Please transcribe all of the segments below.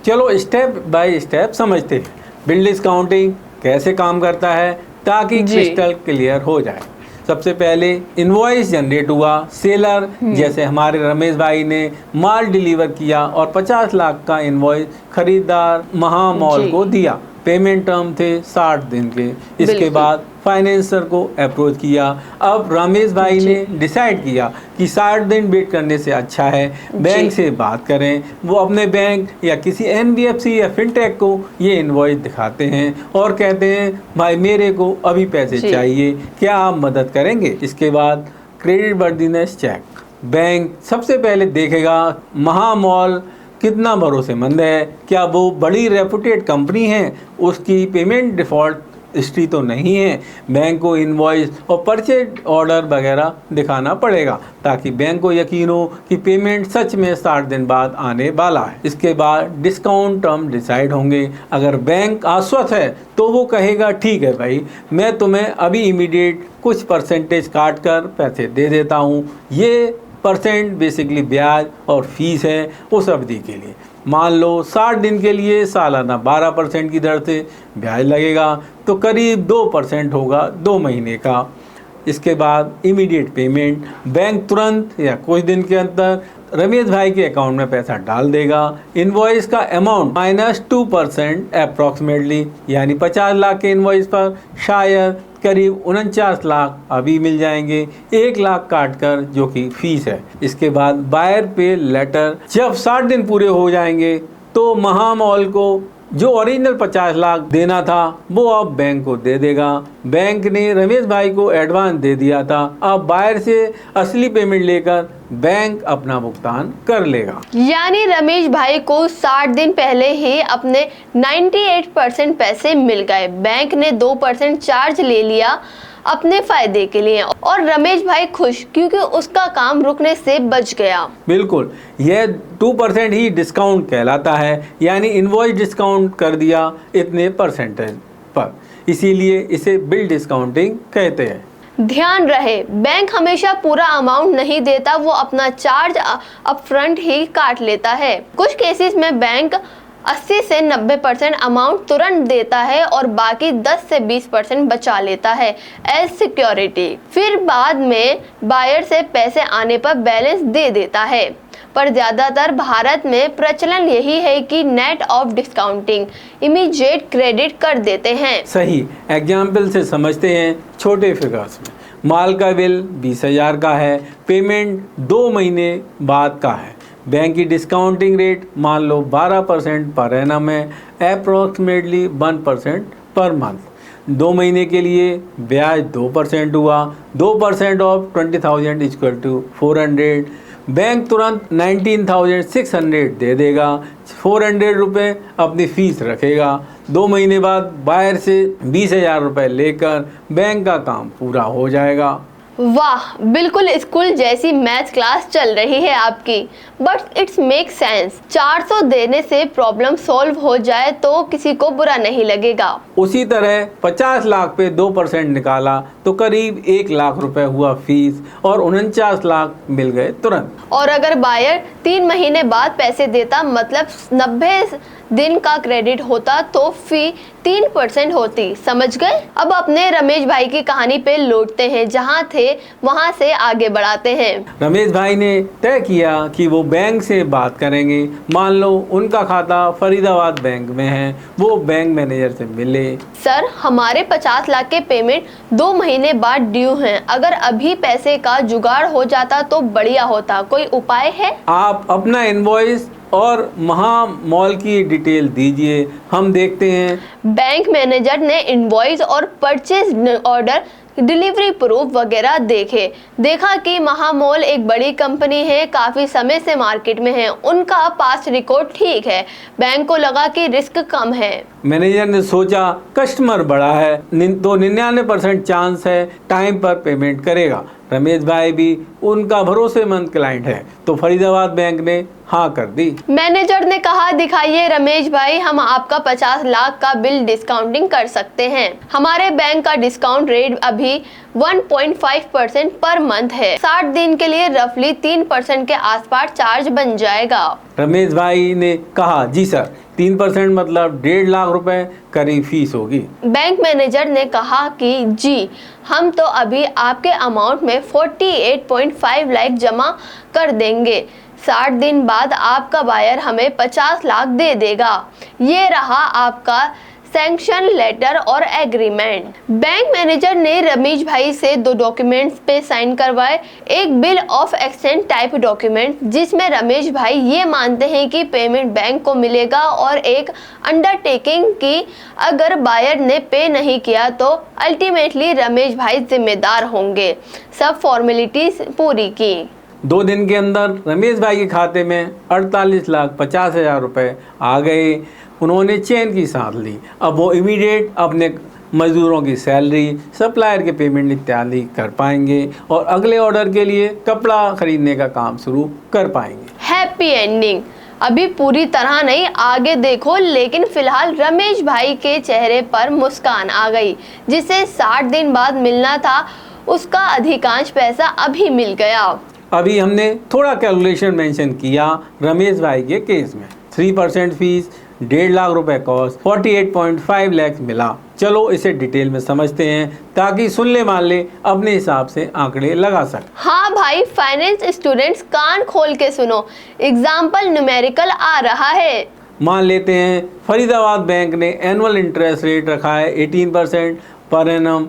चलो step by step समझते हैं बिल डिस्काउंटिंग कैसे काम करता है ताकि क्रिस्टल क्लियर हो जाए। सबसे पहले इनवॉइस जनरेट हुआ, सेलर जैसे हमारे रमेश भाई ने माल डिलीवर किया और 50 लाख का इनवॉइस खरीदार महामॉल को दिया। पेमेंट टर्म थे 60 दिन के। इसके बाद फाइनेंसर को अप्रोच किया। अब रमेश भाई ने डिसाइड किया कि 60 दिन वेट करने से अच्छा है बैंक से बात करें। वो अपने बैंक या किसी एनबीएफसी या फिनटेक को ये इनवॉइस दिखाते हैं और कहते हैं भाई मेरे को अभी पैसे चाहिए, क्या आप मदद करेंगे। इसके बाद क्रेडिट वर्दीनेस चेक, बैंक सबसे पहले देखेगा महामॉल कितना भरोसेमंद है, क्या वो बड़ी रेपुटेड कंपनी है, उसकी पेमेंट डिफ़ॉल्ट हिस्ट्री तो नहीं है। बैंक को इनवॉइस और परचेज ऑर्डर वगैरह दिखाना पड़ेगा ताकि बैंक को यकीन हो कि पेमेंट सच में 60 दिन बाद आने वाला है। इसके बाद डिस्काउंट टर्म डिसाइड होंगे। अगर बैंक आश्वस्त है तो वो कहेगा ठीक है भाई, मैं तुम्हें अभी इमीडिएट कुछ परसेंटेज काट कर पैसे दे देता हूँ। ये परसेंट बेसिकली ब्याज और फीस है उस अवधि के लिए। मान लो 60 दिन के लिए सालाना 12% की दर से ब्याज लगेगा तो करीब 2% होगा 2 महीने का। इसके बाद इमीडिएट पेमेंट, बैंक तुरंत या कुछ दिन के अंदर रमेश भाई के अकाउंट में पैसा डाल देगा। इनवॉइस का अमाउंट -2% अप्रॉक्सीमेटली, यानी 50 लाख के इनवॉइस पर शायद करीब 49 लाख अभी मिल जाएंगे, 1 लाख काट कर जो कि फीस है। इसके बाद बायर पे लेटर, जब 60 दिन पूरे हो जाएंगे तो महामॉल को जो ओरिजिनल 50 लाख देना था वो अब बैंक को दे देगा। बैंक ने रमेश भाई को एडवांस दे दिया था, अब बायर से असली पेमेंट लेकर बैंक अपना भुगतान कर लेगा। यानी रमेश भाई को 60 दिन पहले ही अपने 98% पैसे मिल गए। बैंक ने 2% चार्ज ले लिया अपने फायदे के लिए और रमेश भाई खुश क्योंकि उसका काम रुकने से बच गया। बिल्कुल, यह 2% ही डिस्काउंट कहलाता है, यानी इनवॉइस डिस्काउंट कर दिया इतने परसेंटेज पर, इसीलिए इसे बिल डिस्काउंटिंग कहते हैं। ध्यान रहे, बैंक हमेशा पूरा अमाउंट नहीं देता, वो अपना चार्ज अपफ्रंट ही काट लेता है। कुछ केसेस में बैंक 80 से 90% अमाउंट तुरंत देता है और बाकी 10 से 20% बचा लेता है एज सिक्योरिटी। फिर बाद में बायर से पैसे आने पर बैलेंस दे देता है। पर ज्यादातर भारत में प्रचलन यही है कि net of discounting immediate credit कर देते हैं। सही एग्जाम्पल से समझते हैं। छोटे फिगर्स में माल का बिल 20,000 का है, पेमेंट 2 महीने बाद का है। बैंक की डिस्काउंटिंग रेट मान लो 12% पर एनम है, अप्रॉक्सीमेटली 1% पर मंथ। 2 महीने के लिए ब्याज 2% हुआ। 2% ऑफ 20,000 इक्वल टू 400। बैंक तुरंत 19,600 दे देगा। 400 रुपये अपनी फीस रखेगा। 2 महीने बाद बायर से 20,000 रुपये लेकर बैंक का काम पूरा हो जाएगा। वाह, बिल्कुल स्कूल जैसी मैथ क्लास चल रही है आपकी। But it's make sense. 400 देने से प्रॉब्लम सॉल्व हो जाए तो किसी को बुरा नहीं लगेगा। उसी तरह 50 लाख पे 2% निकाला तो करीब 1 लाख रुपए हुआ फीस और 49 लाख मिल गए तुरंत। और अगर बायर 3 महीने बाद पैसे देता, मतलब 90 दिन का क्रेडिट होता, तो फी 3% होती। समझ गए? अब अपने रमेश भाई की कहानी पे लौटते हैं। जहाँ थे वहाँ से आगे बढ़ाते हैं। रमेश भाई ने तय किया कि वो बैंक से बात करेंगे। मान लो उनका खाता फरीदाबाद बैंक में है, वो बैंक मैनेजर से मिले। सर, हमारे 50 लाख के पेमेंट 2 महीने बाद ड्यू हैं। अगर अभी पैसे का जुगाड़ हो जाता तो बढ़िया होता, कोई उपाय है? आप अपना इनवॉइस और महामॉल की डिटेल दीजिए, हम देखते हैं। बैंक मैनेजर ने इनवॉइस और परचेज ऑर्डर, डिलीवरी प्रूफ वगैरह देखा कि महामॉल एक बड़ी कंपनी है, काफी समय से मार्केट में है, उनका पास्ट रिकॉर्ड ठीक है। बैंक को लगा कि रिस्क कम है। मैनेजर ने सोचा कस्टमर बड़ा है तो 99% चांस है टाइम पर पेमेंट करेगा। रमेश भाई भी उनका भरोसेमंद क्लाइंट है तो फरीदाबाद बैंक ने हाँ कर दी। मैनेजर ने कहा, दिखाइए रमेश भाई, हम आपका 50 लाख का बिल डिस्काउंटिंग कर सकते हैं। हमारे बैंक का डिस्काउंट रेट अभी 1.5% पर मंथ है। 60 दिन के लिए रफली 3% के आसपास चार्ज बन जाएगा। रमेश भाई ने कहा, जी सर, 3% मतलब 1.5 लाख रुपए करीब फीस होगी। बैंक मैनेजर ने कहा कि जी, हम तो अभी आपके अमाउंट में 48.5 लाख जमा कर देंगे। 60 दिन बाद आपका बायर हमें 50 लाख दे देगा। ये रहा आपका सैंक्शन लेटर और एग्रीमेंट। बैंक मैनेजर ने रमेश भाई से 2 डॉक्यूमेंट्स पे साइन करवाए। एक bill of exchange type document जिसमें रमेश भाई ये मानते हैं कि पेमेंट बैंक को मिलेगा, और एक अंडरटेकिंग कि अगर बायर ने पे नहीं किया तो अल्टीमेटली रमेश भाई जिम्मेदार होंगे। सब फॉर्मेलिटीज पूरी की। 2 दिन के अंदर रमेश भाई के खाते में 48,50,000 रुपए आ गए। उन्होंने चैन की सांस ली। अब वो इमीडिएट अपने मजदूरों की सैलरी, सप्लायर के पेमेंट इत्यादि कर पाएंगे और अगले ऑर्डर के लिए कपड़ा खरीदने का काम शुरू कर पाएंगे। हैप्पी एंडिंग अभी पूरी तरह नहीं, आगे देखो। लेकिन फिलहाल रमेश भाई के चेहरे पर मुस्कान आ गई। जिसे 60 दिन बाद मिलना था, उसका अधिकांश पैसा अभी मिल गया। अभी हमने थोड़ा कैलकुलेशन मेंशन किया रमेश भाई के केस में। 3% फीस, 1.5 लाख रुपए कॉस्ट, 48.5 लाख मिला। चलो इसे डिटेल में समझते हैं ताकि सुन ले मान ले अपने हिसाब से आंकड़े लगा सके। हाँ भाई, फाइनेंस स्टूडेंट्स कान खोल के सुनो, एग्जाम्पल न्यूमेरिकल आ रहा है। मान लेते हैं फरीदाबाद बैंक ने एनुअल इंटरेस्ट रेट रखा है 18% पर एनम।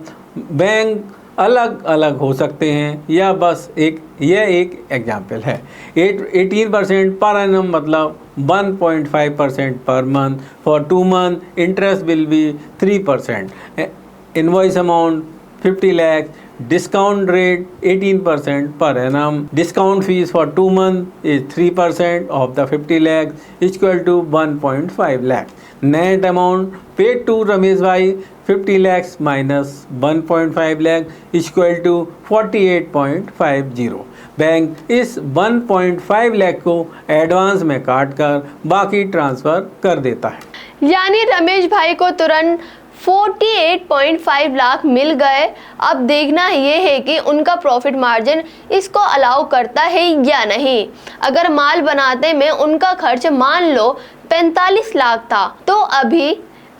बैंक अलग अलग हो सकते हैं या बस यह एक एग्जाम्पल है। 18% पर एनम मतलब 1.5% per month. For 2 month interest will be 3%। Invoice amount 50 lakh. Discount rate 18% per annum. Discount fees for 2 months is 3% of the 50 lakhs equal to 1.5 lakhs. Net amount paid to Ramesh Bhai 50 lakhs minus 1.5 lakh equal to 48.50. Bank इस 1.5 लाख को advance में काट कर बाकी transfer कर देता है। यानी रमेश भाई को तुरंत 48.5 लाख मिल गए। अब देखना ये है कि उनका प्रॉफिट मार्जिन इसको अलाउ करता है या नहीं। अगर माल बनाते में उनका खर्च मान लो 45 लाख था, तो अभी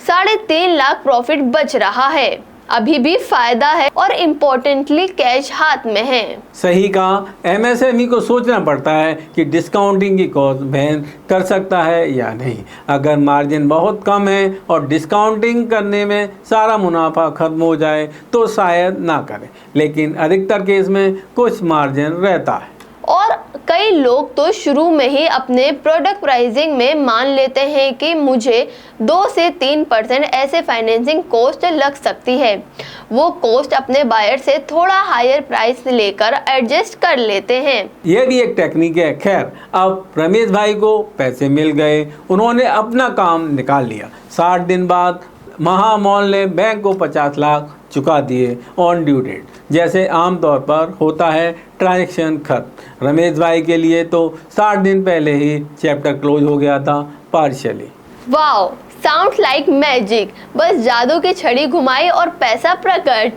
3.5 लाख प्रॉफिट बच रहा है। अभी भी फायदा है और इम्पोर्टेंटली कैश हाथ में है। सही कहा। एमएसएमई को सोचना पड़ता है कि डिस्काउंटिंग की कॉस्ट वहन कर सकता है या नहीं। अगर मार्जिन बहुत कम है और डिस्काउंटिंग करने में सारा मुनाफा खत्म हो जाए तो शायद ना करें, लेकिन अधिकतर केस में कुछ मार्जिन रहता है। और कई लोग तो शुरू में ही अपने प्रोडक्ट प्राइसिंग में मान लेते हैं कि मुझे 2 से 3% ऐसे फाइनेंसिंग कॉस्ट लग सकती है। वो कॉस्ट अपने बायर से थोड़ा हायर प्राइस लेकर एडजस्ट कर लेते हैं। यह भी एक टेक्निक है। खैर, अब रमेश भाई को पैसे मिल गए, उन्होंने अपना काम निकाल लिया। 60 दिन बाद महामॉल ने बैंक को 50 लाख चुका दिए ऑन ड्यू डेट, जैसे आमतौर पर होता है ट्रांजैक्शन खत्म। रमेश भाई के लिए तो 60 दिन पहले ही चैप्टर क्लोज हो गया था partially. Wow, sounds like magic. बस जादू की छड़ी घुमाई और पैसा प्रकट।